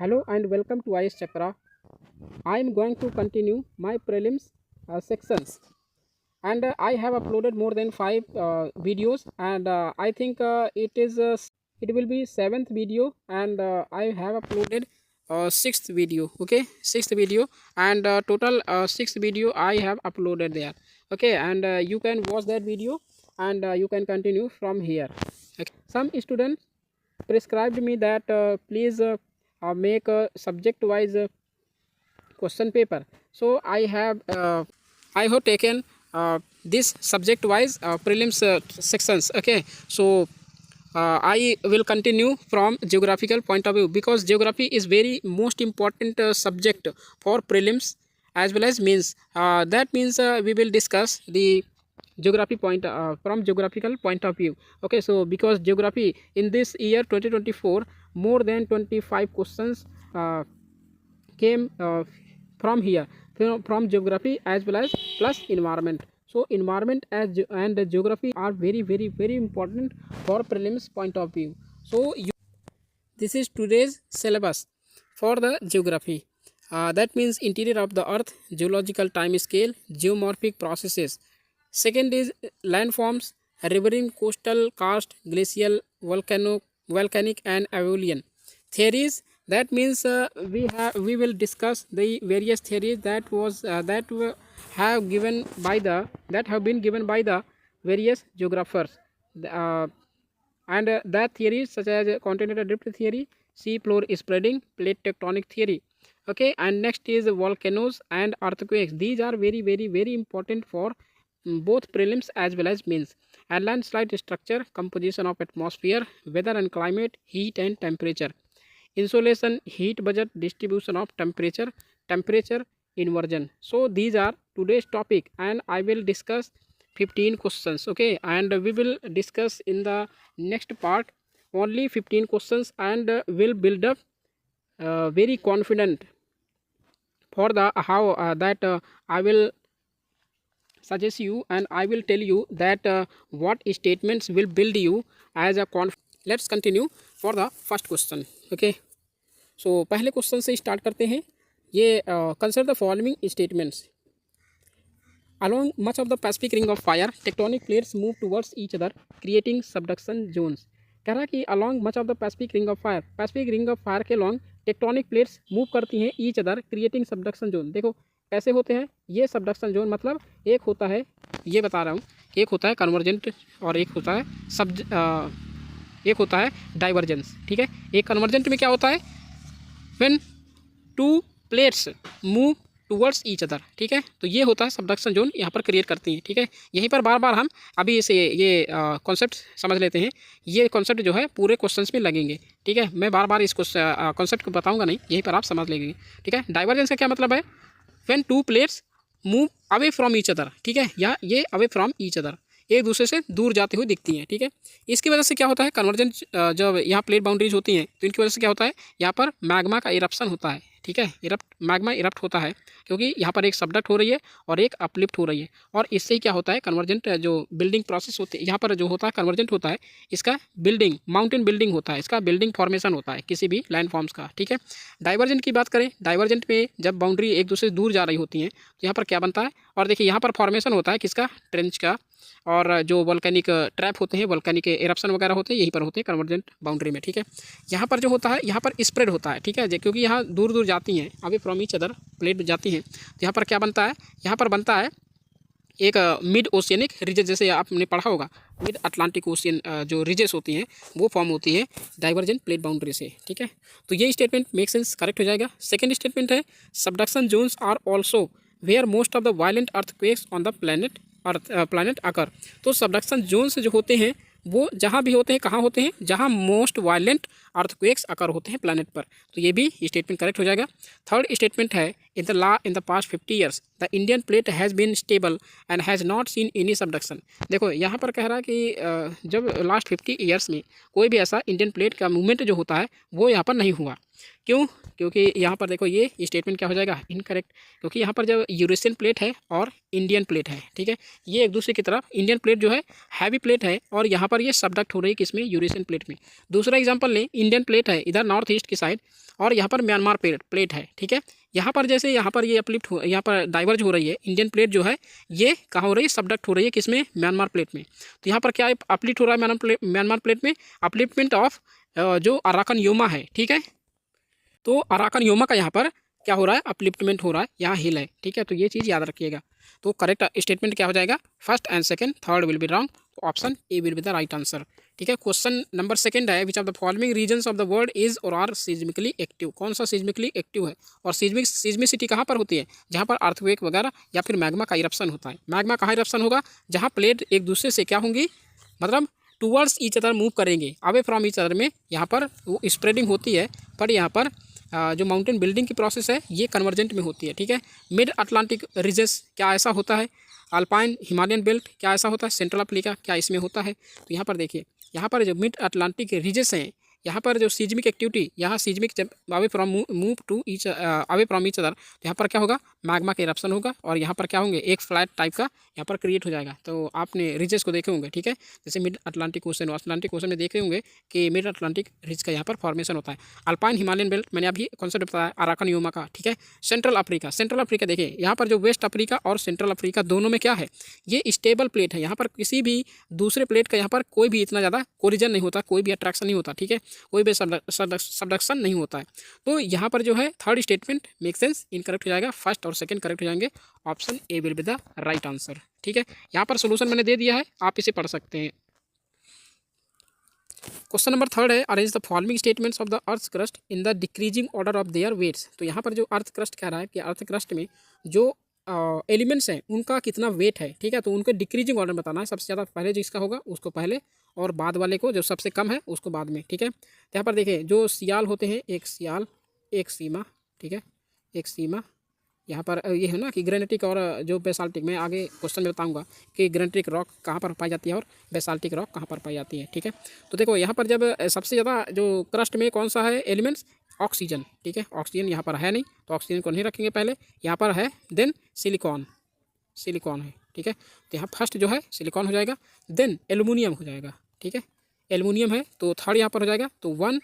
Hello and welcome to IS Chakra. I am going to continue my prelims sections, and I have uploaded more than five videos, and I think it will be seventh video, and I have uploaded sixth video. Okay, sixth video, and total sixth video I have uploaded there. Okay, and you can watch that video, and you can continue from here. Okay. Some students prescribed me that please make a subject wise question paper, so I have taken this subject wise prelims sections. Okay, so I will continue from geographical point of view, because geography is very most important subject for prelims as well as means. That means we will discuss the geography point from geographical point of view. Okay, so because geography in this year 2024, more than 25 questions came from here, from geography as well as plus environment. So environment and geography are very important for prelims point of view. So this is today's syllabus for the geography. That means interior of the earth, geological time scale, geomorphic processes. Second is landforms, riverine, coastal, karst, glacial, volcanic and alluvial. Theories, that means we will discuss the various theories have been given by the various geographers. And that theories such as continental drift theory, sea floor spreading, plate tectonic theory. Okay, and next is volcanoes and earthquakes. These are very important for both prelims as well as mains. And landslide structure, composition of atmosphere, weather and climate, heat and temperature, insolation, heat budget, distribution of temperature inversion. So these are today's topic, and I will discuss 15 questions. Okay, and we will discuss in the next part only 15 questions, and will build up very confident for the how that I will suggest you, and I will tell you that what statements will build you as a let's continue for the first question. Okay, so पहले question से start करते हैं. ये consider the following statements. Along much of the Pacific Ring of Fire, tectonic plates move towards each other, creating subduction zones. कह रहा है कि along much of the Pacific Ring of Fire, Pacific Ring of Fire के along tectonic plates move करती हैं each other, creating subduction zone. देखो कैसे होते हैं ये सबडक्शन जोन. मतलब एक होता है, ये बता रहा हूँ, एक होता है कन्वर्जेंट और एक होता है एक होता है डाइवर्जेंस. ठीक है, एक कन्वर्जेंट में क्या होता है, when to plates move towards each other. ठीक है, तो ये होता है सबडक्शन जोन, यहाँ पर क्रिएट करती हैं. ठीक है, यहीं पर बार बार हम अभी इसे ये कॉन्सेप्ट समझ लेते हैं. ये कॉन्सेप्ट जो है पूरे क्वेश्चंस में लगेंगे. ठीक है, मैं बार बार इस कॉन्सेप्ट को बताऊंगा नहीं, यहीं पर आप समझ लेंगे. ठीक है, डाइवर्जेंस का क्या मतलब है, when to plates move away from each other. ठीक है, या ये अवे फ्रॉम ईच अदर, एक दूसरे से दूर जाते हुए दिखती हैं. ठीक है, इसकी वजह से क्या होता है, कन्वर्जेंट जब यहाँ प्लेट बाउंड्रीज होती हैं तो इनकी वजह से क्या होता है, यहाँ पर मैग्मा का इरप्शन होता है. ठीक है, मैग्मा इरप्ट होता है, क्योंकि यहाँ पर एक सबडक्ट हो रही है और एक अपलिफ्ट हो रही है. और इससे क्या होता है, कन्वर्जेंट जो बिल्डिंग प्रोसेस होती है, यहाँ पर जो होता है कन्वर्जेंट होता है, इसका बिल्डिंग माउंटेन बिल्डिंग होता है, इसका बिल्डिंग फॉर्मेशन होता है किसी भी लैंड फॉर्म्स का. ठीक है, डाइवर्जेंट की बात करें, डाइवर्जेंट में जब बाउंड्री एक दूसरे से दूर जा रही होती हैं तो यहाँ पर क्या बनता है, और देखिए यहाँ पर फॉर्मेशन होता है किसका, ट्रेंच का. और जो वोल्केनिक ट्रैप होते हैं, वोल्केनिक एरप्शन वगैरह होते हैं, यहीं पर होते हैं कन्वर्जेंट बाउंड्री में. ठीक है, यहाँ पर जो होता है, यहाँ पर स्प्रेड होता है. ठीक है, क्योंकि यहाँ दूर दूर जाती हैं, अभी फ्रॉम ईच अदर प्लेट जाती हैं, तो यहाँ पर क्या बनता है, यहाँ पर बनता है एक मिड ओशियनिक रिजेस, जैसे आपने पढ़ा होगा मिड अटलांटिक ओशियन जो रिजेस होती हैं वो फॉर्म होती है डाइवर्जेंट प्लेट बाउंड्री से. ठीक है, तो ये स्टेटमेंट मेक सेंस, करेक्ट हो जाएगा. सेकेंड स्टेटमेंट है, subduction zones are also where most of the violent earthquakes on the planet occur. तो सबडक्शन जोन्स जो होते हैं वो जहाँ भी होते हैं, कहाँ होते हैं, जहाँ मोस्ट वायलेंट अर्थक्वेक्स अकर होते हैं प्लैनेट पर. तो ये भी स्टेटमेंट करेक्ट हो जाएगा. थर्ड स्टेटमेंट है, in the past 50 years the Indian plate has been stable and has not seen any subduction. देखो यहाँ पर कह रहा है कि जब लास्ट 50 ईयर्स में कोई भी ऐसा इंडियन प्लेट का मूवमेंट जो होता है वो यहाँ पर नहीं हुआ. क्यों, क्योंकि यहाँ पर देखो ये स्टेटमेंट क्या हो जाएगा, इनकरेक्ट. क्योंकि यहाँ पर जब यूरेशियन प्लेट है और इंडियन प्लेट है, ठीक है, ये एक दूसरे की तरफ, इंडियन प्लेट जो है हैवी प्लेट है और यहाँ पर ये सबडक्ट हो रही है किसमें, यूरेशियन प्लेट में. दूसरा एग्जांपल लें, इंडियन प्लेट है इधर नॉर्थ ईस्ट की साइड, और यहाँ पर म्यांमार प्लेट है, ठीक है। यहाँ पर जैसे यहाँ पर ये अपलिफ्ट हो, यहाँ पर डाइवर्ज हो रही है, इंडियन प्लेट जो है ये कहाँ हो रही है, सबडक्ट हो रही है किसमें, म्यांमार प्लेट में। तो यहाँ पर क्या अपलिफ्ट हो रहा है म्यांमार प्लेट में, अपलिफ्टमेंट ऑफ जो अराकन योमा है, ठीक है। तो अराकन योमा का यहाँ पर क्या हो रहा है, अपलिफ्टमेंट हो रहा है, यहाँ हिल है, ठीक है। तो ये चीज़ याद रखिएगा। तो करेक्ट स्टेटमेंट क्या हो जाएगा, first and second, third will be wrong, तो option A will be the right answer, ठीक है। क्वेश्चन नंबर सेकंड है, which of the following regions of the world is or are seismically active, कौन सा सीजमिकली active है, और सीजमिसिटी कहाँ पर होती है, जहाँ पर अर्थक्वेक वगैरह या फिर मैग्मा का इरप्शन होता है। मैग्मा कहाँ इरप्शन होगा, जहाँ प्लेट एक दूसरे से क्या होंगी, मतलब टूवर्ड्स ईच अदर मूव करेंगे, अवे फ्रॉम ईच अदर में यहाँ पर वो स्प्रेडिंग होती है, पर यहाँ पर जो माउंटेन बिल्डिंग की प्रोसेस है ये कन्वर्जेंट में होती है, ठीक है। मिड अटलांटिक रीजस क्या ऐसा होता है, अल्पाइन हिमालयन बेल्ट क्या ऐसा होता है, सेंट्रल अफ्रीका क्या इसमें होता है। तो यहाँ पर देखिए, यहाँ पर जो मिड अटलांटिक रीजस हैं, यहाँ पर जो सीजमिक एक्टिविटी, यहाँ सीजमिक जब away from move to each away from each other, तो यहाँ पर क्या होगा, मैग्मा का इरप्शन होगा, और यहाँ पर क्या होंगे, एक फ्लैट टाइप का यहाँ पर क्रिएट हो जाएगा। तो आपने रीजस को देखे होंगे, ठीक है। जैसे mid Atlantic ocean, Atlantic ocean में देखे होंगे कि मिड अटलांटिक रीज का यहाँ पर फॉर्मेशन होता है। अल्पाइन हिमालयन बेल्ट मैंने अभी कॉन्सेप्ट बताया, अराकन योमा का, ठीक है। सेंट्रल अफ्रीका देखिए, यहाँ पर जो वेस्ट अफ्रीका और सेंट्रल अफ्रीका दोनों में क्या है, ये स्टेबल प्लेट है, यहाँ पर किसी भी दूसरे प्लेट का यहाँ पर कोई भी इतना ज़्यादा कोरिजन नहीं होता, कोई भी अट्रैक्शन नहीं होता, ठीक है, कोई भी सबडक्शन नहीं होता है। तो यहाँ पर जो है third statement make sense, incorrect हो जाएगा, फर्स्ट और सेकंड करेक्ट हो जाएंगे, option A will be the right answer, ठीक है। यहाँ पर सोल्यूशन मैंने दे दिया है, आप इसे पढ़ सकते हैं। क्वेश्चन नंबर थर्ड है, arrange the following statements of the earth crust in the decreasing order of their weights. तो यहाँ पर जो अर्थ क्रस्ट कह रहा है कि अर्थ क्रस्ट में जो एलिमेंट्स हैं उनका कितना वेट है, ठीक है। तो उनके डिक्रीजिंग ऑर्डर बताना है, सबसे ज़्यादा पहले जिसका होगा उसको पहले, और बाद वाले को जो सबसे कम है उसको बाद में, ठीक है। तो यहाँ पर देखिए, जो सियाल होते हैं, एक सियाल एक सीमा, ठीक है, एक सीमा। यहाँ पर ये है ना कि ग्रेनाइटिक और जो बेसाल्टिक, मैं आगे क्वेश्चन में बताऊंगा कि ग्रेनाइटिक रॉक कहाँ पर पाई जाती है और बेसाल्टिक रॉक कहाँ पर पाई जाती है, ठीक है। तो देखो यहाँ पर जब सबसे ज़्यादा जो क्रस्ट में कौन सा है एलिमेंट्स, ऑक्सीजन, ठीक है। ऑक्सीजन यहाँ पर है नहीं, तो ऑक्सीजन को नहीं रखेंगे पहले, यहाँ पर है देन सिलिकॉन है, ठीक है। तो यहाँ फर्स्ट जो है सिलिकॉन हो जाएगा, देन एल्युमिनियम हो जाएगा, ठीक है, एल्युमिनियम है, तो थर्ड यहाँ पर हो जाएगा, तो 1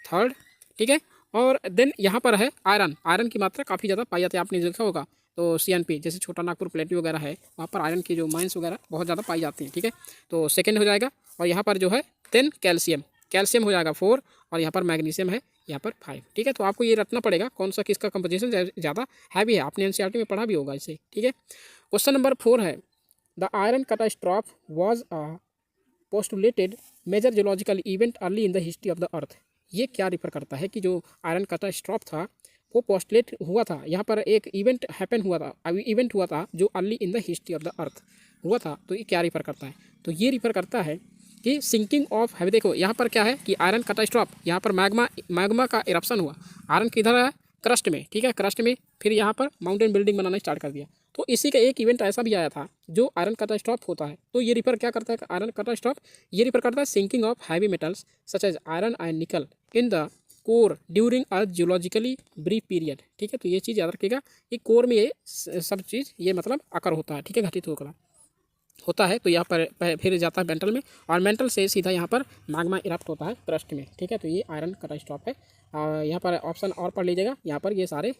थर्ड, ठीक है। और देन यहाँ पर है आयरन की मात्रा काफ़ी ज़्यादा पाई जाती है, आपने देखा होगा। तो CNP जैसे छोटा नागपुर प्लेट्यू वगैरह है, वहाँ पर आयरन की जो माइंस वगैरह बहुत ज़्यादा पाई जाती हैं, ठीक है। तो सेकंड हो जाएगा, और यहाँ पर जो है देन कैल्शियम हो जाएगा 4, और यहाँ पर मैग्नीशियम है यहाँ पर 5, ठीक है। तो आपको ये रखना पड़ेगा कौन सा किसका कंपोजिशन ज़्यादा हैवी है, आपने NCERT में पढ़ा भी होगा इसे, ठीक है। क्वेश्चन नंबर 4 है, the iron catastrophe was a postulated major geological event early in the history of the earth. ये क्या रिफर करता है कि जो आयरन कैटास्ट्रॉफ था वो पोस्टुलेट हुआ था, यहाँ पर एक इवेंट हुआ था जो early in the history of the अर्थ हुआ था। तो ये क्या रिफर करता है, तो ये रिफर करता है कि सिंकिंग ऑफ हैवी। देखो यहाँ पर क्या है कि आयरन कैटास्ट्रॉफ, यहाँ पर मैग्मा का इरप्शन हुआ, आयरन किधर है, क्रस्ट में, ठीक है, क्रस्ट में, फिर यहाँ पर माउंटेन बिल्डिंग बनाना स्टार्ट कर दिया। तो इसी का एक इवेंट ऐसा भी आया था जो आयरन कैटास्ट्रॉफ होता है। तो ये रिफर क्या करता है, आयरन कैटास्ट्रॉफ ये रिफर करता है sinking of heavy metals such as iron and nickel in the core during a geologically brief period, ठीक है। तो ये चीज़ याद रखिएगा कि कोर में ये सब चीज़ ये मतलब आकर होता है, ठीक है, घटित होता है। तो यहाँ पर फिर जाता है मेंटल में, और मेंटल से सीधा यहाँ पर मैग्मा इरप्ट होता है क्रस्ट में, ठीक है। तो ये आयरन कैटास्ट्रॉफ है। यहाँ पर ऑप्शन और पढ़ लीजिएगा, यहाँ पर ये सारे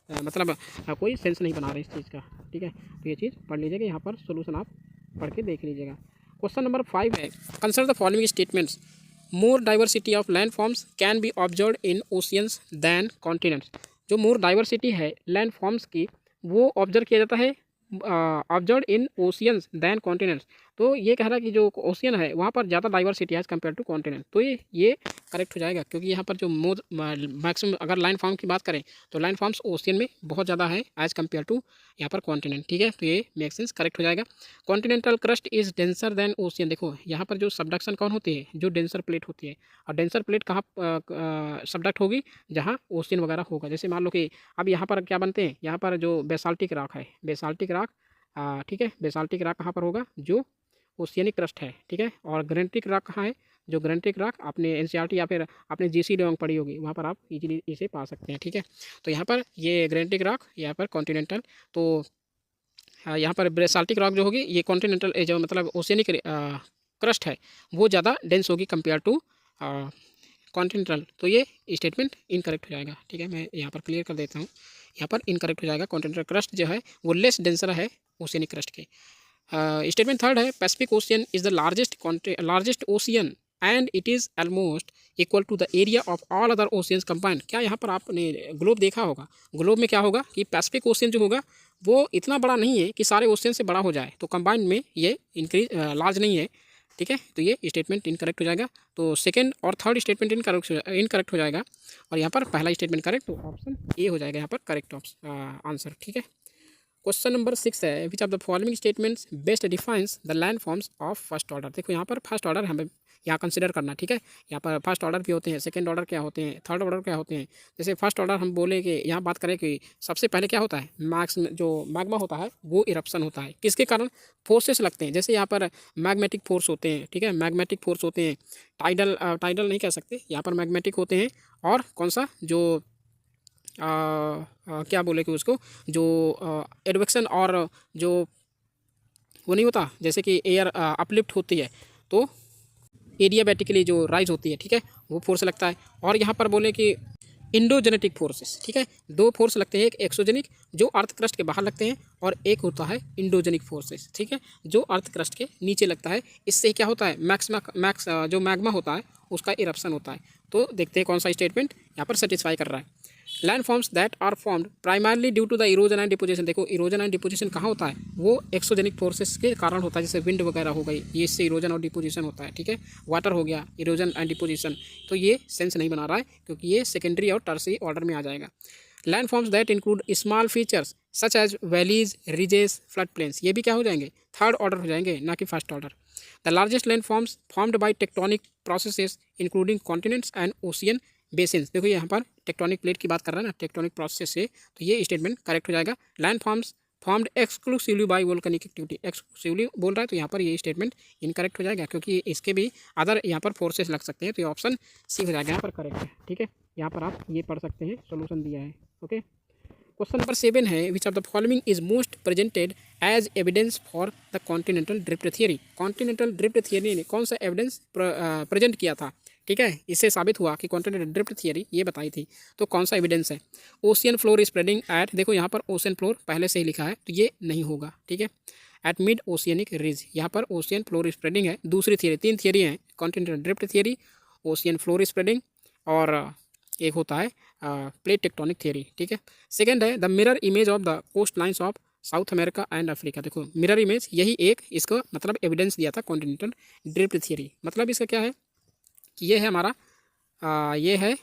मतलब कोई सेंस नहीं बना रहे इस चीज़ का, ठीक है। तो ये चीज़ पढ़ लीजिएगा, यहाँ पर सोल्यूशन आप पढ़ के देख लीजिएगा। क्वेश्चन नंबर 5 है, consider the following statements, more diversity of land forms can be observed in oceans than continents. जो मोर डाइवर्सिटी है लैंड फॉर्म्स की वो ऑब्जर्व किया जाता है observe in oceans than continents. तो ये कह रहा है कि जो ओशियन है वहाँ पर ज़्यादा डाइवर्सिटी है एज़ कम्पेयर टू कॉन्टिनेंट। तो ये करेक्ट हो जाएगा, क्योंकि यहाँ पर जो मैक्सिमम अगर लाइन फॉर्म की बात करें तो लाइन फॉर्म्स ओशियन में बहुत ज़्यादा है एज़ कम्पेयर टू यहाँ पर कॉन्टिनेंट, ठीक है। तो ये मेक सेंस, करेक्ट हो जाएगा। Continental crust is denser than ocean. देखो यहाँ पर जो सबडक्शन कौन होती है, जो डेंसर प्लेट होती है, और डेंसर प्लेट कहाँ सबडक्ट होगी, जहाँ ओशियन वगैरह होगा। जैसे मान लो कि अब यहाँ पर क्या बनते हैं, यहाँ पर जो बेसाल्टिक रॉक है, बेसाल्टिक रॉक, ठीक है, बेसाल्टिक रॉक कहाँ पर होगा, जो ओशियनिक क्रस्ट है, ठीक है। और ग्रेनाइटिक रॉक कहाँ है, जो ग्रेनाइटिक रॉक आपने NCERT या फिर आपने GC लोग पढ़ी होगी, वहाँ पर आप इजीली इसे पा सकते हैं, ठीक है। तो यहाँ पर ये ग्रेनाइटिक रॉक, यहाँ पर कॉन्टिनेंटल, तो यहाँ पर बेसाल्टिक रॉक जो होगी ये कॉन्टिनेंटल जो मतलब ओशियनिक क्रस्ट है वो ज़्यादा डेंस होगी कंपेयर टू कॉन्टिनेंटल, तो ये स्टेटमेंट इनकरेक्ट हो जाएगा। ठीक है, मैं यहाँ पर क्लियर कर देता हूँ, यहाँ पर इनकरेक्ट हो जाएगा। कॉन्टिनेंटल क्रस्ट जो है वो लेस डेंसर है ओशियनिक क्रस्ट के। स्टेटमेंट थर्ड है, Pacific ocean is the largest ocean and it is almost equal to the area of all other oceans combined. क्या यहाँ पर आपने ग्लोब देखा होगा? ग्लोब में क्या होगा कि पैसिफिक ओशियन जो होगा वो इतना बड़ा नहीं है कि सारे ओशियन से बड़ा हो जाए, तो कंबाइंड में ये लार्ज नहीं है। ठीक है, तो ये स्टेटमेंट इनकरेक्ट हो जाएगा। तो सेकंड और थर्ड स्टेटमेंट इनकरेक्ट हो जाएगा, और यहाँ पर पहला स्टेटमेंट करेक्ट, तो ऑप्शन ए हो जाएगा यहाँ पर करेक्ट आंसर। ठीक है, क्वेश्चन नंबर 6 है, which of the following statements best defines the land forms of first order. देखो यहाँ पर फर्स्ट ऑर्डर हमें यहाँ कंसिडर करना। ठीक है, यहाँ पर फर्स्ट ऑर्डर भी होते हैं, सेकंड ऑर्डर क्या होते हैं, थर्ड ऑर्डर क्या होते हैं। जैसे फर्स्ट ऑर्डर हम बोले कि यहाँ बात करें कि सबसे पहले क्या होता है, जो मैग्मा होता है वो इरप्शन होता है, किसके कारण, फोर्सेस लगते हैं। जैसे यहाँ पर मैग्मेटिक फोर्स होते हैं। ठीक है, मैग्मेटिक फोर्स होते हैं, टाइडल नहीं कह सकते, यहाँ पर मैग्मेटिक होते हैं। और कौन सा जो क्या बोले कि उसको जो एडवेक्शन और जो वो नहीं होता, जैसे कि एयर अपलिफ्ट होती है तो एडियाबैटिकली जो राइज होती है, ठीक है, वो फोर्स लगता है। और यहाँ पर बोले कि इंडोजेनेटिक फोर्सेस, ठीक है, दो फोर्स लगते हैं, एक एक्सोजेनिक जो अर्थ क्रस्ट के बाहर लगते हैं, और एक होता है इंडोजेनिक फोर्सेस, ठीक है, जो अर्थ क्रस्ट के नीचे लगता है। इससे क्या होता है, जो मैग्मा होता है उसका इरप्शन होता है। तो देखते हैं कौन सा स्टेटमेंट यहाँ पर सेटिस्फाई कर रहा है। Land forms that are formed primarily due to the erosion and deposition. देखो इरोजन एंड डिपोजिशन कहाँ होता है, वो एक्सोजेनिक फोर्सेस के कारण होता है, जैसे विंड वगैरह हो गई, ये इससे इरोजन और डिपोजिशन होता है। ठीक है, वाटर हो गया, इरोजन एंड डिपोजिशन, तो ये सेंस नहीं बना रहा है क्योंकि ये सेकेंडरी और टर्सरी ऑर्डर में आ जाएगा। Land forms that include small features such as valleys, ridges, flood plains, ये भी क्या हो जाएंगे, थर्ड ऑर्डर हो जाएंगे, ना कि first order. The largest land forms formed by tectonic processes including continents and ocean basins. देखो यहाँ पर टेक्टोनिक प्लेट की बात कर रहा है ना, टेक्टोनिक प्रोसेस से, तो ये स्टेटमेंट करेक्ट हो जाएगा। Land forms formed exclusively by volcanic activity, exclusively बोल रहा है, तो यहाँ पर ये स्टेटमेंट इनकरेक्ट हो जाएगा क्योंकि इसके भी अदर यहाँ पर फोर्सेस लग सकते हैं, तो ये ऑप्शन सी हो जाएगा यहाँ पर करेक्ट है। ठीक है, यहाँ पर आप ये पढ़ सकते हैं, सोल्यूशन दिया है। ओके, क्वेश्चन नंबर 7 है, which of the following is most presented as evidence for the continental drift theory. Continental drift theory ने कौन सा एविडेंस प्रेजेंट किया था? ठीक है, इससे साबित हुआ कि कॉन्टिनेंटल ड्रिफ्ट थियरी ये बताई थी, तो कौन सा एविडेंस है? ओशियन फ्लोर स्प्रेडिंग एट, देखो यहाँ पर ओशियन फ्लोर पहले से ही लिखा है, तो ये नहीं होगा। ठीक है, एट मिड ओशियनिक रिज, यहाँ पर ओशियन फ्लोर स्प्रेडिंग है। दूसरी थियरी, 3 थियरी हैं, continental drift theory, ocean floor spreading, और एक होता है प्लेट टेक्टोनिक थियरी। ठीक है, सेकंड है the mirror image of the coast lines of South America and Africa. देखो मिरर इमेज, यही एक इसका मतलब एविडेंस दिया था कॉन्टिनेंटल ड्रिफ्ट थियरी। मतलब इसका क्या है कि ये है हमारा ये है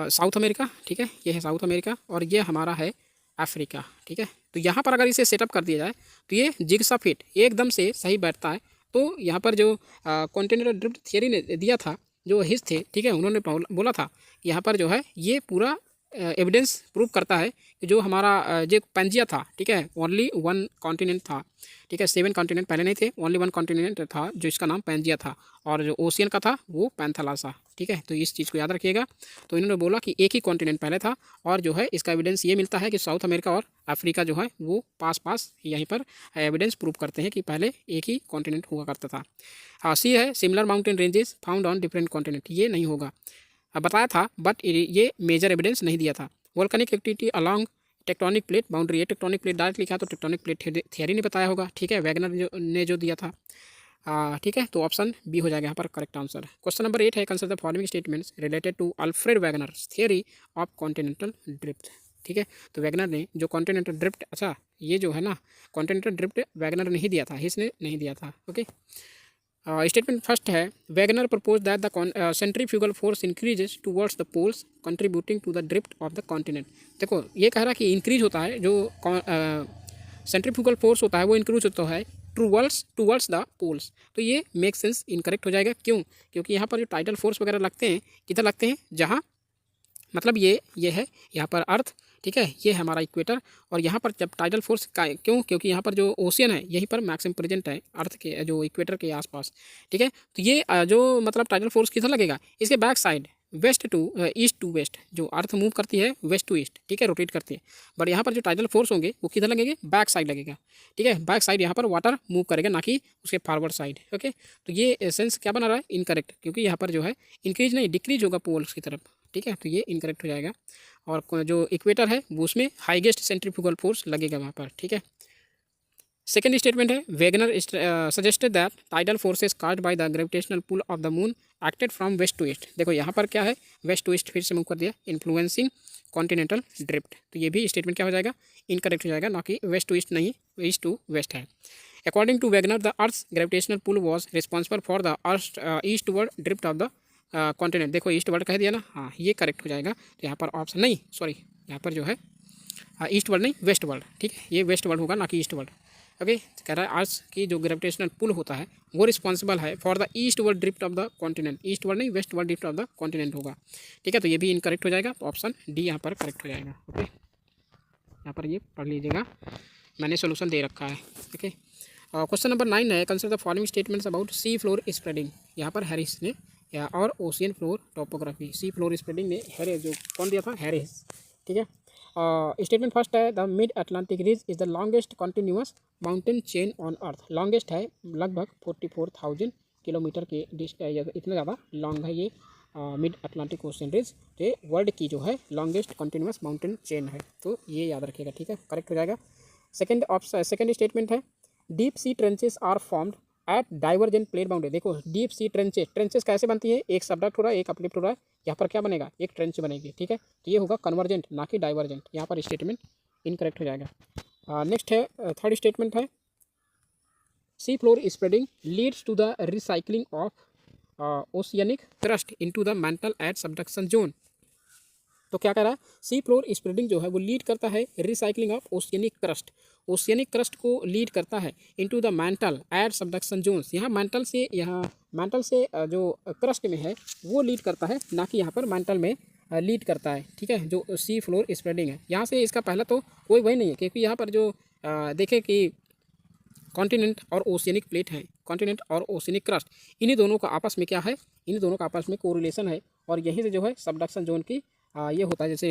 साउथ अमेरिका, ठीक है, ये है साउथ अमेरिका, और ये हमारा है अफ्रीका। ठीक है, तो यहाँ पर अगर इसे सेटअप कर दिया जाए तो ये जिग्सा फिट एकदम से सही बैठता है। तो यहाँ पर जो कॉन्टिनेंटल ड्रिफ्ट थियरी ने दिया था, जो हिस्ट थे, ठीक है, उन्होंने बोला था कि यहाँ पर जो है ये पूरा एविडेंस प्रूव करता है कि जो हमारा जो पेंजिया था, ठीक है, ओनली वन कॉन्टिनेंट था। ठीक है, 7 कॉन्टिनेंट पहले नहीं थे, ओनली वन कॉन्टिनेंट था जो इसका नाम पेंजिया था, और जो ओशियन का था वो पैंथालासा। ठीक है, तो इस चीज़ को याद रखिएगा। तो इन्होंने बोला कि एक ही कॉन्टिनेंट पहले था, और जो है इसका एविडेंस ये मिलता है कि साउथ अमेरिका और अफ्रीका जो है वो पास यहीं पर एविडेंस प्रूव करते हैं कि पहले एक ही कॉन्टिनेंट हुआ करता था। हाँ, सी है similar mountain ranges found on different continent, ये नहीं होगा, बताया था बट ये मेजर एविडेंस नहीं दिया था। Volcanic activity along tectonic plate boundary, ये टेक्टोनिक प्लेट डायरेक्ट लिखा तो टेक्टोनिक प्लेट थियरी ने बताया होगा। ठीक है, वैगनर ने जो दिया था। ठीक है, तो ऑप्शन बी हो जाएगा यहाँ पर करेक्ट आंसर। क्वेश्चन नंबर 8 है, consider the following statements related to Alfred Wegener theory of continental drift. ठीक है, तो वैगनर ने जो कॉन्टिनेंटल ड्रिफ्ट, अच्छा ये जो है ना कॉन्टिनेंटल ड्रिफ्ट वैगनर ने ही दिया था, हिसने नहीं दिया था। ओके, स्टेटमेंट फर्स्ट है, Wegener propose that the centrifugal force increases towards the poles contributing to the drift of the continent. देखो ये कह रहा है कि इंक्रीज होता है, जो सेंट्रीफ्यूगल फोर्स होता है वो इंक्रीज होता है टूवर्ड्स द पोल्स। तो ये मेक सेंस इनकरेक्ट हो जाएगा। क्यों? क्योंकि यहाँ पर जो टाइडल फोर्स वगैरह लगते हैं, किधर लगते हैं, जहाँ मतलब ये है यहाँ पर अर्थ, ठीक है, ये है हमारा इक्वेटर, और यहाँ पर जब टाइडल फोर्स का, क्यों, क्योंकि यहाँ पर जो ओशियन है यहीं पर मैक्सिमम प्रेजेंट है अर्थ के जो इक्वेटर के आसपास। ठीक है, तो ये जो मतलब टाइडल फोर्स किधर लगेगा, इसके back side, west to east to west, जो अर्थ मूव करती है वेस्ट टू ईस्ट, ठीक है, रोटेट करती है। बट यहाँ पर जो टाइडल फोर्स होंगे वो किधर लगेंगे, बैक साइड लगेगा, ठीक है, बैक साइड यहाँ पर वाटर मूव करेगा, ना कि उसके फॉरवर्ड साइड। ओके, तो ये सेंस क्या बना रहा है, इनकरेक्ट, क्योंकि यहाँ पर जो है इंक्रीज नहीं डिक्रीज होगा पोल्स की तरफ, ठीक है, तो ये इनकरेक्ट हो जाएगा। और जो इक्वेटर है वो उसमें हाईएस्ट सेंट्रीफ्यूगल फोर्स लगेगा वहाँ पर, ठीक है। सेकेंड स्टेटमेंट है, Wegener suggested that tidal forces caused by the gravitational pull of the moon acted from west to east. देखो यहाँ पर क्या है, वेस्ट टू ईस्ट फिर से मूव कर दिया, इन्फ्लुएंसिंग कॉन्टिनेंटल ड्रिफ्ट। तो ये भी स्टेटमेंट क्या हो जाएगा, इनकरेक्ट हो जाएगा, ना कि वेस्ट टू ईस्ट नहीं, ईस्ट टू वेस्ट है। According to Wegener the earth's gravitational pull was responsible for the earth eastward drift of the continent. देखो ईस्ट वर्ड कह दिया ना, हाँ ये करेक्ट हो जाएगा। तो यहाँ पर ऑप्शन नहीं, सॉरी यहाँ पर जो है ईस्ट वर्ल्ड नहीं वेस्ट वर्ल्ड, ठीक है, ये वेस्ट वर्ल्ड होगा, ना कि ईस्ट वर्ल्ड। ओके, कह रहा है अर्थ की जो ग्रेविटेशनल पुल होता है वो रिस्पॉन्सिबल है for the eastward drift of the continent, eastward नहीं westward drift of the continent होगा, ठीक है। तो ये भी इनकरेक्ट हो जाएगा, तो ऑप्शन डी यहाँ पर करेक्ट हो जाएगा। ओके, यहाँ पर ये पढ़ लीजिएगा, मैंने सोल्यूशन दे रखा है। ओके, क्वेश्चन नंबर 9 है, consider the following statements about sea floor spreading. यहाँ पर हैरिस ने या और ocean floor topography, sea floor spreading ने हैरिस, जो कौन दिया था, हैरिस, ठीक है। स्टेटमेंट फर्स्ट है, the Mid Atlantic ridge is the longest continuous mountain chain on earth. Longest है, लगभग 44,000 किलोमीटर के इतना ज़्यादा लॉन्ग है ये मिड अटलांटिक ओशन रीज, ये वर्ल्ड की जो है लॉन्गेस्ट कॉन्टिन्यूअस माउंटेन चेन है। तो ये याद रखिएगा, ठीक है, करेक्ट हो जाएगा। सेकेंड स्टेटमेंट है, deep sea trenches are formed at divergent plate boundary. देखो डीप सी ट्रेंचेस कैसे बनती है, एक सबडक्ट हो रहा है, एक अपलिफ्ट हो रहा है, यहाँ पर क्या बनेगा, एक ट्रेंच बनेगी, ठीक है। तो ये होगा कन्वर्जेंट, ना कि डाइवर्जेंट, यहाँ पर स्टेटमेंट इनकरेक्ट हो जाएगा। नेक्स्ट है, थर्ड स्टेटमेंट है, sea floor spreading leads to the recycling of oceanic crust into the mantle at subduction zone. तो क्या कह रहा है, सी फ्लोर स्प्रेडिंग जो है वो लीड करता है recycling of oceanic crust, oceanic crust को लीड करता है into the mantle at subduction zones. यहाँ मेंटल से जो क्रस्ट में है वो लीड करता है, ना कि यहाँ पर मेंटल में लीड करता है, ठीक है, जो सी फ्लोर स्प्रेडिंग है। यहाँ से इसका पहला तो कोई वही नहीं है, क्योंकि यहाँ पर जो देखें कि कॉन्टिनेंट और ओशियनिक प्लेट है, कॉन्टिनेंट और ओशियनिक क्रस्ट, इन्हीं दोनों का आपस में क्या है, इन्हीं दोनों का आपस में कोरिलेशन है, और यहीं से जो है सबडक्शन जोन की ये होता है। जैसे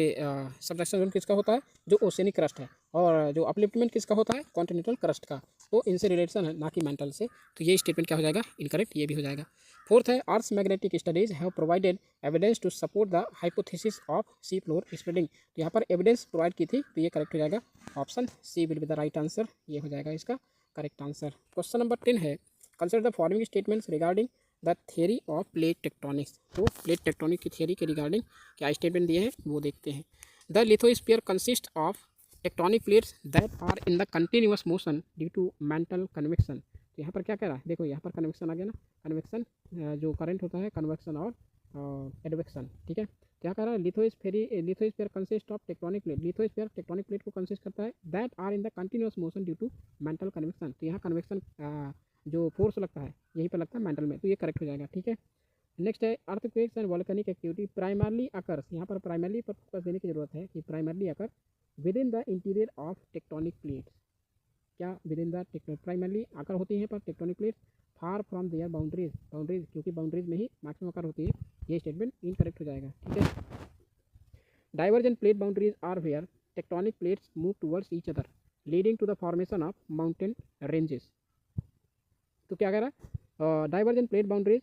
सबडक्शन जोन किसका होता है, जो ओशियनिक क्रस्ट है, और जो अपलिफ्टमेंट किसका होता है, कॉन्टिनेंटल क्रस्ट का। तो इनसे रिलेशन है, ना कि मेंटल से। तो ये स्टेटमेंट क्या हो जाएगा, इनकरेक्ट, ये भी हो जाएगा। फोर्थ है, earth magnetic studies have provided evidence to support the hypothesis of sea floor spreading. तो यहाँ पर एविडेंस प्रोवाइड की थी, तो ये करेक्ट हो जाएगा, option C will be the right answer, ये हो जाएगा इसका करेक्ट आंसर। क्वेश्चन नंबर 10 है, consider the following statements regarding the theory of plate tectonics. तो प्लेट टेक्टोनिक की थियरी के रिगार्डिंग क्या स्टेटमेंट दिए हैं वो देखते हैं। The lithosphere consist of tectonic plates that are in the continuous motion due to mantle convection. तो यहाँ पर क्या कह रहा है, देखो यहाँ पर कन्वेक्शन आ गया ना, कन्वेक्शन जो करंट होता है, कन्वेक्शन और एडवेक्शन, ठीक है। क्या कह रहा है, lithosphere consist of tectonic plate, lithosphere tectonic plate को कंसिस्ट करता है that are in the continuous motion due to mantle convection. तो यहाँ कन्वेक्शन जो फोर्स लगता है यहीं पर लगता है मेंटल में, तो ये करेक्ट हो जाएगा, ठीक है। नेक्स्ट है, earthquakes and volcanic activity primarily occurs. यहाँ पर प्राइमरली पर फोकस देने की जरूरत है कि primarily occur within the interior of tectonic plates. क्या within the primarily occur होती हैं पर tectonic plates far from their boundaries, क्योंकि बाउंड्रीज में ही मैक्सिमम आकर होती है, ये स्टेटमेंट इनकरेक्ट हो जाएगा, ठीक है। Divergent plate boundaries are where tectonic plates move towards each other leading to the formation of mountain ranges. तो क्या कह रहा है, divergent plate boundaries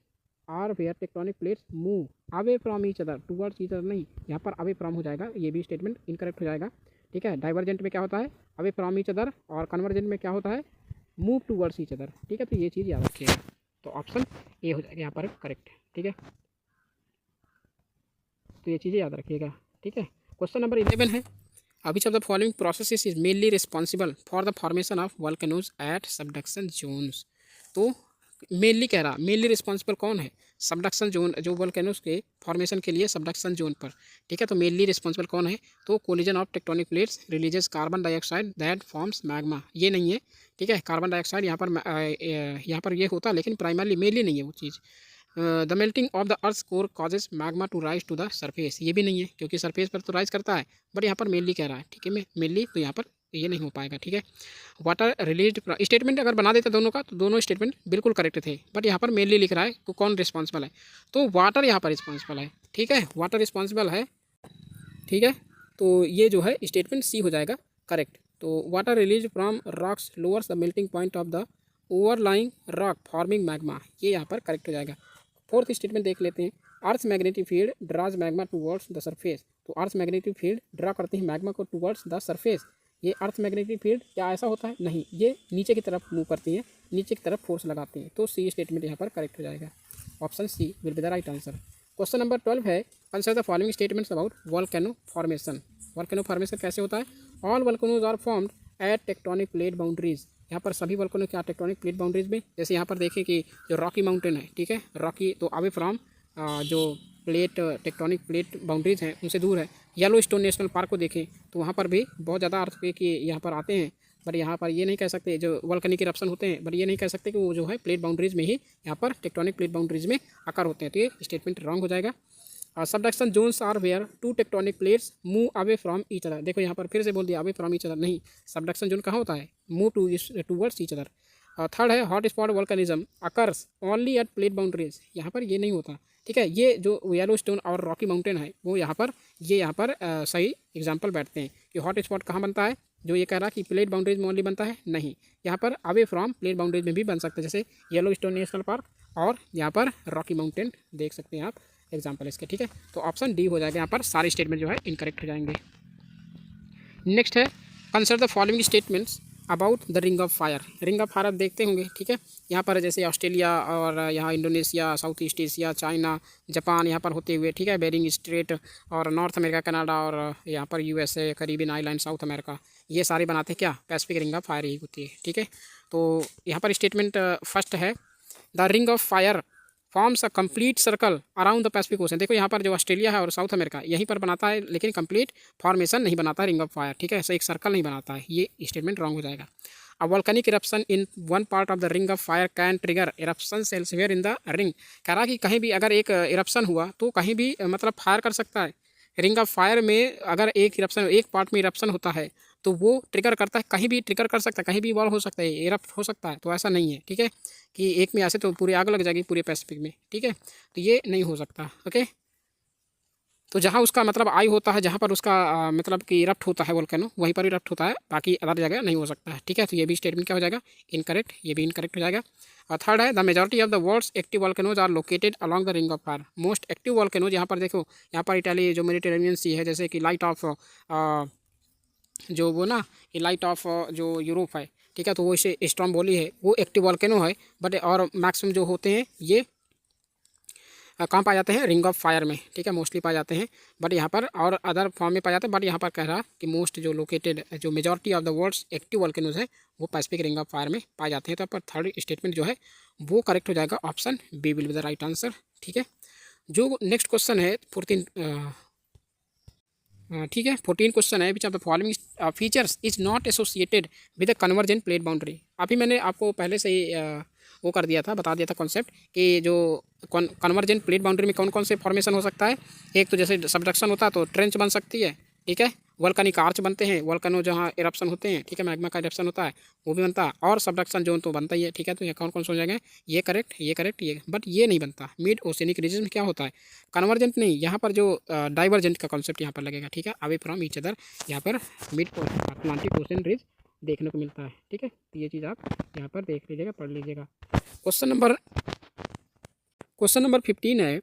are where tectonic plates move away from each other, towards each other नहीं, यहाँ पर away from हो जाएगा, ये भी स्टेटमेंट इनकरेक्ट हो जाएगा, ठीक है। डाइवर्जेंट में क्या होता है, अवे फ्रॉम ईच अदर, और कन्वर्जेंट में क्या होता है, मूव टुवर्ड्स ईच अदर, ठीक है। तो ये चीज़ याद रखिएगा, तो ऑप्शन ए हो जाएगा यहाँ पर करेक्ट, ठीक है। तो ये चीज़ें याद रखिएगा, ठीक है। क्वेश्चन नंबर 11 है, which of the following processes is mainly responsible for the formation of volcanoes at subduction zones। तो मेनली कह रहा, मेनली रिस्पॉन्सिबल कौन है, सबडक्शन जोन, जो वोल्केनोस के फॉर्मेशन के लिए सबडक्शन जोन पर, ठीक है। तो मेनली रिस्पॉन्सिबल कौन है, तो collision of tectonic plates releases carbon dioxide that forms magma, ये नहीं है, ठीक है। कार्बन डाइऑक्साइड यहाँ पर ये होता है, लेकिन प्राइमरली मेनली नहीं है वो चीज़। The melting of the earth core causes magma to rise to the surface, ये भी नहीं है, क्योंकि सरफेस पर तो राइज करता है, बट यहाँ पर मेनली कह रहा है, ठीक है। मेनली तो यहाँ पर ये नहीं हो पाएगा, ठीक है। वाटर रिलीज स्टेटमेंट अगर बना देता दोनों का तो दोनों स्टेटमेंट बिल्कुल करेक्ट थे, बट यहाँ पर मेनली लिख रहा है तो कौन रिस्पॉन्सिबल है, तो वाटर यहाँ पर रिस्पॉन्सिबल है, ठीक है, वाटर रिस्पॉन्सिबल है, ठीक है। तो ये जो है स्टेटमेंट सी हो जाएगा करेक्ट। तो water release from rocks lowers the melting point of the overlying rock forming magma, ये यहाँ पर करेक्ट हो जाएगा। फोर्थ स्टेटमेंट देख लेते हैं, earth magnetic field draws magma towards the surface, तो अर्थ मैग्नेटिक फील्ड ड्रा करते हैं मैग्मा को टूवर्ड्स द सरफेस। ये अर्थ मैग्नेटिक फील्ड क्या ऐसा होता है, नहीं, ये नीचे की तरफ मूव करती है, नीचे की तरफ फोर्स लगाती हैं, तो सी स्टेटमेंट यहाँ पर करेक्ट हो जाएगा, option C will be the right answer. Question number 12 है, consider the following statements about volcano formation. Volcano formation कैसे होता है, all volcanoes are formed at tectonic plate boundaries, यहाँ पर सभी वोल्केनो क्या टेक्टोनिक प्लेट बाउंड्रीज में, जैसे यहाँ पर देखें कि जो रॉकी माउंटेन है, ठीक है, रॉकी तो अवे फ्रॉम जो प्लेट टेक्टोनिक प्लेट बाउंड्रीज हैं उनसे दूर है। येलो स्टोन नेशनल पार्क को देखें तो वहाँ पर भी बहुत ज़्यादा अर्थक्वेक यहाँ पर आते हैं, बट यहाँ पर ये नहीं कह सकते जो वोल्केनिक इरप्शन होते हैं, बट ये नहीं कह सकते कि वो जो है प्लेट बाउंड्रीज में ही यहाँ पर टेक्टोनिक प्लेट बाउंड्रीज में आकर होते हैं, तो ये स्टेटमेंट रॉन्ग हो जाएगा। Subduction zones are where two tectonic plates move away from each other, देखो यहाँ पर फिर से बोल दिया अवे फ्रॉम ईच अदर, नहीं, सबडक्शन जोन कहाँ होता है, move towards each other. Third है, hot spot volcanism occurs only at plate boundaries, यहाँ पर ये नहीं होता, ठीक है। ये जो येलो स्टोन और रॉकी माउंटेन है वो यहाँ पर सही एग्जाम्पल बैठते हैं कि हॉट स्पॉट कहाँ बनता है, जो ये कह रहा कि प्लेट बाउंड्रीज में ओनली बनता है, नहीं, यहाँ पर अवे फ्रॉम प्लेट बाउंड्रीज में भी बन सकते हैं, जैसे येलो स्टोन नेशनल पार्क और यहाँ पर रॉकी माउंटेन देख सकते हैं आप एग्जाम्पल इसके, ठीक है। तो ऑप्शन डी हो जाएगा, यहाँ पर सारे स्टेटमेंट जो है इनकरेक्ट हो जाएंगे। नेक्स्ट है, consider the following statements about the ring of fire. Ring of fire आप देखते होंगे, ठीक है, यहाँ पर जैसे ऑस्ट्रेलिया और यहाँ Indonesia, south east Asia, China, Japan यहाँ पर होते हुए, ठीक है, बेरिंग स्ट्रेट और नॉर्थ अमेरिका, कनाडा और यहाँ पर USA, Caribbean island, south America, ये सारे बनाते हैं क्या, पैसिफिक रिंग ऑफ फायर ही होती है, ठीक है। तो यहाँ पर स्टेटमेंट फर्स्ट है, the ring of fire forms a complete circle around the Pacific ocean, देखो यहाँ पर जो ऑस्ट्रेलिया है और साउथ अमेरिका यहीं पर बनाता है, लेकिन कंप्लीट फॉर्मेशन नहीं बनाता रिंग ऑफ फायर, ठीक है, ऐसा एक सर्कल नहीं बनाता है, ये स्टेटमेंट रॉन्ग हो जाएगा। A volcanic eruption in one part of the ring of fire can trigger eruption elsewhere in the ring, कह रहा कि कहीं भी अगर एक इरप्शन हुआ तो कहीं भी मतलब फायर कर सकता है, रिंग ऑफ फायर में अगर एक इरप्शन, एक पार्ट में इरप्शन होता है तो वो ट्रिगर करता है, कहीं भी ट्रिगर कर सकता है, कहीं भी वॉल हो सकता है, इरप्ट हो सकता है, तो ऐसा नहीं है, ठीक है, कि एक में ऐसे तो पूरी आग लग जाएगी पूरे पैसिफिक में, ठीक है, तो ये नहीं हो सकता, ओके। तो जहाँ उसका मतलब आई होता है, जहाँ पर उसका मतलब कि इरप्ट होता है वोल्केनो, वहीं पर इरप्ट होता है, बाकी अदर जगह नहीं हो सकता है, ठीक है। तो ये भी स्टेटमेंट क्या हो जाएगा, इनकरेक्ट, ये भी इनकरेक्ट हो जाएगा। और थर्ड है, the majority of the world's active volcanoes are located along the ring of fire, most active volcanoes, यहाँ पर देखो, यहाँ पर इटाली जो मेडिटेरेनियन सी है, जैसे कि लाइट ऑफ जो वो ना, ये लाइट ऑफ जो यूरोप है, ठीक है, तो वो इसे स्ट्रोम्बोली है, वो एक्टिव वोल्केनो है, बट और मैक्सिमम जो होते हैं ये कहाँ पाए जाते हैं, रिंग ऑफ फायर में, ठीक है, मोस्टली पाए जाते हैं, बट यहाँ पर और अदर फॉर्म में पाए जाते हैं, बट यहाँ पर कह रहा कि मोस्ट जो लोकेटेड जो majority of the world's active volcanoes है वो पैसिफिक रिंग ऑफ फायर में पाए जाते हैं, तो पर थर्ड स्टेटमेंट जो है वो करेक्ट हो जाएगा, option B will be the right answer, ठीक है। जो नेक्स्ट क्वेश्चन है 14, ठीक है, 14 क्वेश्चन है, which of the following features is not associated with the convergent plate boundary. अभी मैंने आपको पहले से ही वो कर दिया था, बता दिया था कॉन्सेप्ट कि जो कन्वर्जेंट प्लेट बाउंड्री में कौन कौन से फॉर्मेशन हो सकता है, एक तो जैसे सबडक्शन होता है तो ट्रेंच बन सकती है, ठीक है, वोल्केनिक आर्च बनते हैं, वोल्केनो जहाँ इरप्शन होते हैं, ठीक है, मैग्मा का इरप्शन होता है वो भी बनता है, और सबडक्शन जोन तो बनता ही है, ठीक है। तो ये कौन कौन से हो जाएंगे, ये करेक्ट, ये करेक्ट, ये, बट ये नहीं बनता। मिड ओशियनिक रीजन में क्या होता है, कन्वर्जेंट नहीं, यहाँ पर जो डाइवर्जेंट का कॉन्सेप्ट यहाँ पर लगेगा, ठीक है, अवे फ्रॉम ईच अदर, यहाँ पर मिड अटलांटिक ओशन रीज देखने को मिलता है, ठीक है, तो ये चीज़ आप यहाँ पर देख लीजिएगा, पढ़ लीजिएगा। क्वेश्चन नंबर 15 है,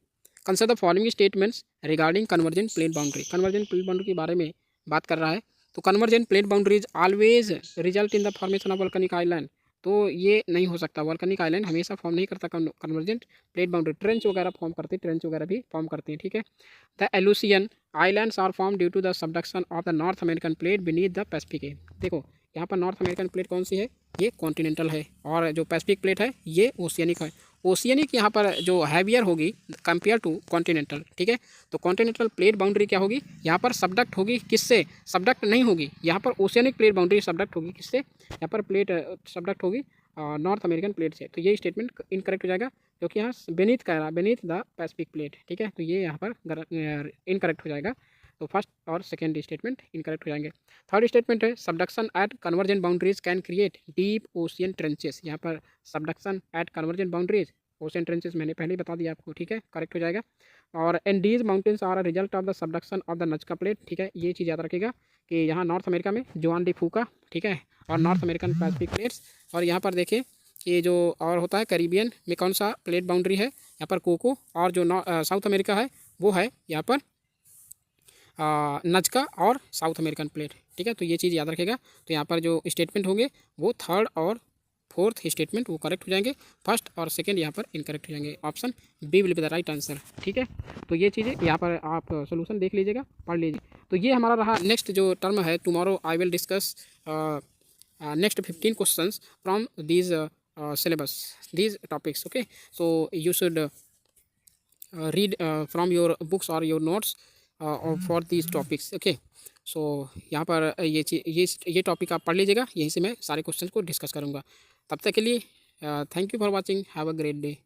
consider the following statements regarding convergent plate boundary. Convergent plate boundary के बारे में बात कर रहा है, तो convergent plate boundaries always result in the formation of volcanic island, तो ये नहीं हो सकता, वोल्केनिक आइलैंड हमेशा फॉर्म नहीं करता कन्वर्जेंट प्लेट बाउंड्री, ट्रेंच वगैरह फॉर्म करते हैं, ट्रेंच वगैरह भी फॉर्म करते हैं, ठीक है। The Aleutian islands are form due to the subduction of the North American plate beneath the Pacific. देखो यहाँ पर नॉर्थ अमेरिकन प्लेट कौन सी है, ये कॉन्टिनेंटल है, और जो पैसिफिक प्लेट है ये ओशियनिक है। ओशियनिक यहाँ पर जो हैवियर होगी कंपेयर टू कॉन्टिनेंटल, ठीक है, तो कॉन्टिनेंटल प्लेट बाउंड्री क्या होगी, यहाँ पर सबडक्ट होगी, किससे, सबडक्ट नहीं होगी, यहाँ पर ओशियनिक प्लेट बाउंड्री सबडक्ट होगी, किससे, यहाँ पर प्लेट सबडक्ट होगी नॉर्थ अमेरिकन प्लेट से, तो ये स्टेटमेंट इनकरेक्ट हो जाएगा, क्योंकि यहाँ बेनीथ कह रहा है, बेनीथ द पैसिफिक प्लेट, ठीक है, तो ये यहाँ पर इनकरेक्ट हो जाएगा। तो फर्स्ट और सेकेंड स्टेटमेंट इनकरेक्ट हो जाएंगे। थर्ड स्टेटमेंट है subduction at convergent boundaries can create deep ocean trenches. यहाँ पर subduction at convergent boundaries ocean trenches मैंने पहले ही बता दिया आपको, ठीक है, करेक्ट हो जाएगा। और Andes mountains are a result of the subduction of the Nazca plate, ठीक है, ये चीज़ याद रखिएगा कि यहाँ नॉर्थ अमेरिका में जुआन डी फूका, ठीक है, और नॉर्थ अमेरिकन पैसिफिक प्लेट्स। और यहाँ पर देखिए ये जो और होता है कैरिबियन में कौन सा प्लेट बाउंड्री है, यहाँ पर कोको, और जो साउथ अमेरिका है वो है यहाँ पर नजका और साउथ अमेरिकन प्लेट, ठीक है। तो ये चीज़ याद रखेगा। तो यहाँ पर जो स्टेटमेंट होंगे वो थर्ड और फोर्थ स्टेटमेंट वो करेक्ट हो जाएंगे, फर्स्ट और सेकंड यहाँ पर इनकरेक्ट हो जाएंगे। Option B will be the right answer, ठीक है। तो ये चीज़ें यहाँ पर आप सोल्यूशन देख लीजिएगा, पढ़ लीजिए। तो ये हमारा रहा। नेक्स्ट जो टर्म है, tomorrow I will discuss next 15 questions from these syllabus, these topics, okay. So you should read from your books or your notes for these topics, okay. So यहाँ पर ये टॉपिक आप पढ़ लीजिएगा, यहीं से मैं सारे क्वेश्चन को डिस्कस करूँगा। तब तक के लिए thank you for watching, have a great day.